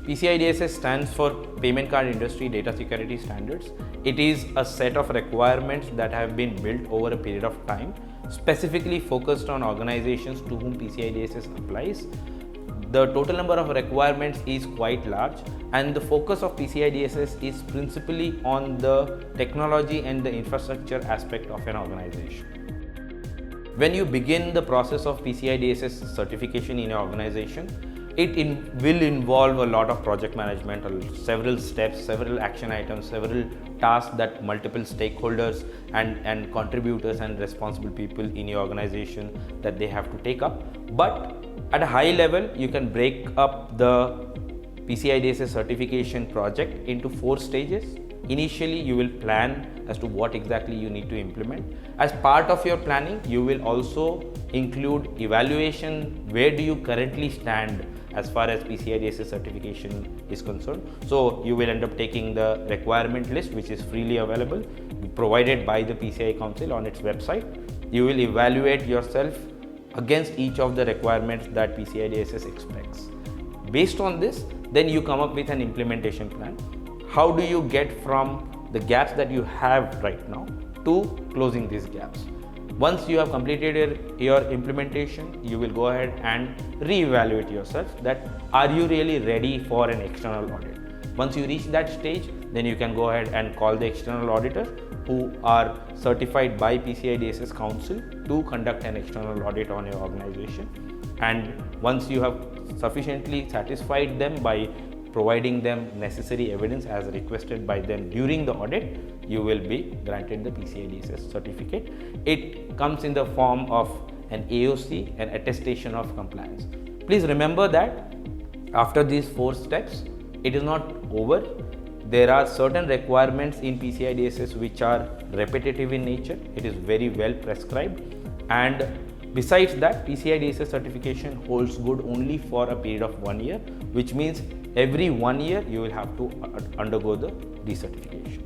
PCI DSS stands for Payment Card Industry Data Security Standards. It is a set of requirements that have been built over a period of time, specifically focused on organizations to whom PCI DSS applies. The total number of requirements is quite large, and the focus of PCI DSS is principally on the technology and the infrastructure aspect of an organization. When you begin the process of PCI DSS certification in your organization, it will involve a lot of project management, several steps, several action items, several tasks that multiple stakeholders and contributors and responsible people in your organization that they have to take up. But at a high level, you can break up the PCI DSS certification project into 4 stages. Initially, you will plan as to what exactly you need to implement. As part of your planning, you will also include evaluation. Where do you currently stand as far as PCI DSS certification is concerned? So you will end up taking the requirement list, which is freely available, provided by the PCI Council on its website. You will evaluate yourself against each of the requirements that PCI DSS expects. Based on this, then you come up with an implementation plan. How do you get from the gaps that you have right now to closing these gaps? Once you have completed your implementation, you will go ahead and re-evaluate yourself that are you really ready for an external audit. Once you reach that stage, then you can go ahead and call the external auditor who are certified by PCI DSS Council to conduct an external audit on your organization. And once you have sufficiently satisfied them by providing them necessary evidence as requested by them during the audit, you will be granted the PCI DSS certificate. It comes in the form of an AOC, an attestation of compliance. Please remember that after these 4 steps, it is not over. There are certain requirements in PCI DSS which are repetitive in nature. It is very well prescribed, and besides that, PCI DSS certification holds good only for a period of 1 year, which means every 1 year you will have to undergo the decertification.